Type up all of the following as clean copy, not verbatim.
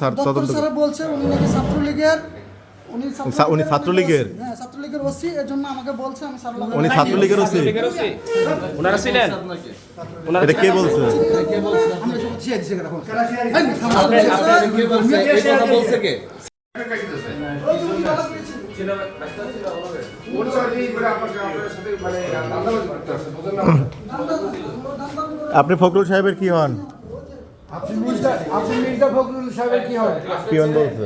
Sir তদন্ত sir বলছে উনি নাকি ছাত্রলীগের উনি ছাত্রলীগের হ্যাঁ ছাত্রলীগের ওসি এজন্য আমাকে বলছে আমি স্যার উনি ছাত্রলীগের ওসি ওনারা ছিলেন এটা কে বলছে আমরা সব ছিয়া দিছি এখন কে বলছে এই কথা বলছে কে আপনি ফখরুল সাহেবের কি হন আপনি মির্জা ফখরুল সাহেবের কি হয়? কি হন বলছে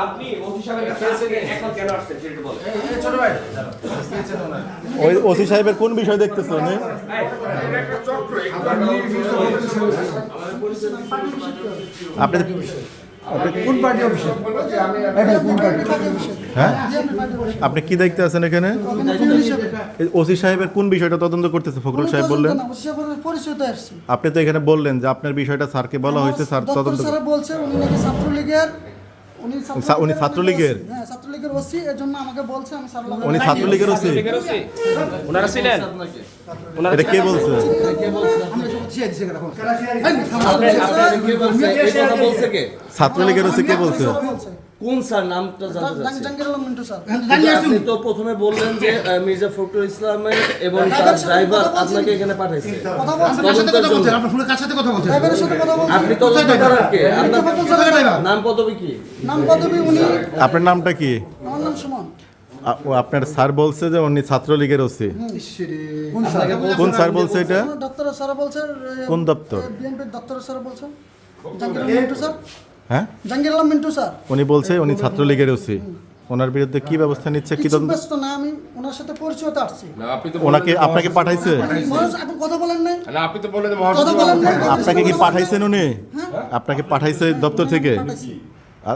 আপনি ওসি সাহেবের কাছে এখন কেন আসছেন সেটা বলেন ছোট ভাই ওই ওসি সাহেবের কোন বিষয় দেখতেছে উনি আপনি কোন পার্টি অফিসে? এখানে কোন পার্টি? হ্যাঁ আপনি কি দেখতে আছেন এখানে ওসি সাহেবের কোন বিষয়টা তদন্ত করতেছে ফখরুল সাহেব বললেন পরিচয়তে আসছে আপনি তো এখানে বললেন যে আপনার বিষয়টা স্যারকে বলা হয়েছে স্যার তদন্ত স্যার বলছে উনি নাকি ছাত্রলীগের উনি ছাত্রলীগের হ্যাঁ ছাত্রলীগের ওসি এজন্য আমাকে বলছে আমি স্যার উনি ছাত্রলীগের ওসি ওনারা ছিলেন এটা কে বলছে আমরা সব ছিয়া দিছি এখন কে বলছে এই কথা বলছে কে ছাত্রলীগের ওসি কে বলছে কোন স্যার নামটা জানতে চাচ্ছি জাঙ্গির আলম মিন্টু স্যার আপনি তো প্রথমে বললেন যে মির্জা ফখরুল ইসলামের এবং তার ড্রাইভার আপনাকে এখানে পাঠাইছে কথা বলছেন আপনার ফোনের কাছে কথা বলছেন। ড্রাইভারের সাথে কথা বলছেন আপনি তদন্ত করার কে আপনার কোথায় নাম পদবি কি নাম পদবী উনি আপনার নামটা কি আমার নাম সুমন আপনার স্যার বলছে যে উনি ছাত্রলীগের ওসি কোন স্যার বলছে এটা দপ্তর স্যার বলছে কোন দপ্তর বিএনপির দপ্তর স্যার বলছে জাঙ্গির আলম মিন্টু স্যার হ্যাঁ জাঙ্গির আলম মিন্টু স্যার উনি বলছে উনি ছাত্রলীগের ওসি ওনার বিরুদ্ধে কি ব্যবস্থা নিচ্ছে কি কিছু তদন্ত ব্যস্ত না আমি ওনার সাথে পরিচয়তে আসছি ওনাকে আপনাকে পাঠাইছে মহারাজ আপনি কথা বলেন নাই আপনি তো বললেন কথা বলেন নাই আপনাকে কি পাঠাইছেন উনি আপনাকে পাঠাইছে দপ্তর থেকে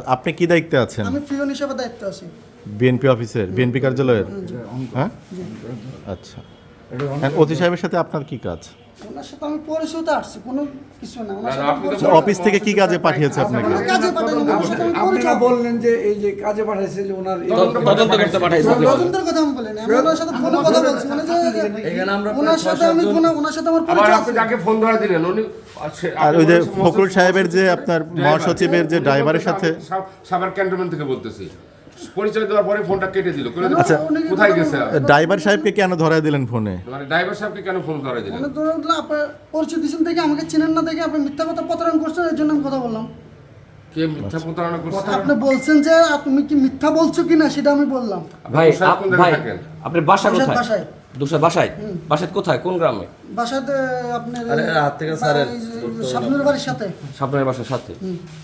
আপনি কি দায়িত্বে আছেন আমি পিয়ন হিসেবে দায়িত্ব আছি বিএনপি অফিসের বিএনপি কার্যালয়ের হ্যাঁ আচ্ছা ওসি সাহেবের সাথে আপনার কি কাজ ওনার সাথে আমি পরিচয়তে আসছি কোনো কিছু না ওনার সাথে আপনি তো পরিচয়- অফিস থেকে কি কাজে পাঠিয়েছে আপনাকে কোনো কাজে পাঠানো ওনার সাথে আমি আপনারা পরিচয় বললেন যে এই যে কাজে পাঠাইছে যে ওনার তদন্ত করতে পাঠাইছে তদন্তের কথা আমি বলিনি আমি ওনার সাথে ফোনে কথা বলছি মানে যে এখানে আমরা ওনার সাথে আমি ফোনে ওনার সাথে আমার আবার পরিচয় আপনি আছে যাকে ফোন ধরে দিলেন উনি আর ওই যে ফখরুল সাহেবের যে আপনার মহাসচিবের যে ড্রাইভারের সাথে সাভার ক্যান্টনমেন্ট থেকে বলতেছি পরিচয় দেওয়ার পরে ফোনটা কেটে দিল আচ্ছা। কোথায় গেছে ড্রাইভার সাহেবকে কেন ধরায় দিলেন ফোনে মানে ড্রাইভার সাহেবকে কেন ফোন ধরে দিলেন মানে ধরুন আপনার পরিচয় দিচ্ছেন থেকে আমাকে চিনেন না দেখে আপনি মিথ্যা কথা প্রতারণ করছেন এর জন্য আমি কথা বললাম কে মিথ্যা প্রতারণা করছে আপনি বলছেন যে তুমি কি মিথ্যা বলছো কিনা সেটা আমি বললাম ভাই বাসায় কোন ভাই জায়গায় থাকেন? আপনার বাসা বাসায় কোথায় বাসায় দুশো বাসায় বাসায় কোথায় কোন গ্রামে বাসাতে আপনার আরে, হাত থেকে স্যারের স্বপ্নের বাড়ির সাথে সামনের বাসার সাথে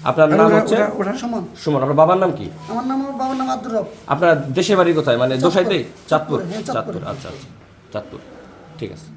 আপনার নাম হচ্ছে সমান সুমন আপনার বাবার নাম কি আমার বাবার নাম আব্দুর রব আপনার দেশের বাড়ি কোথায় মানে দোসাইতেই চাঁদপুর হ্যাঁ, চাঁদপুর আচ্ছা আচ্ছা চাঁদপুর ঠিক আছে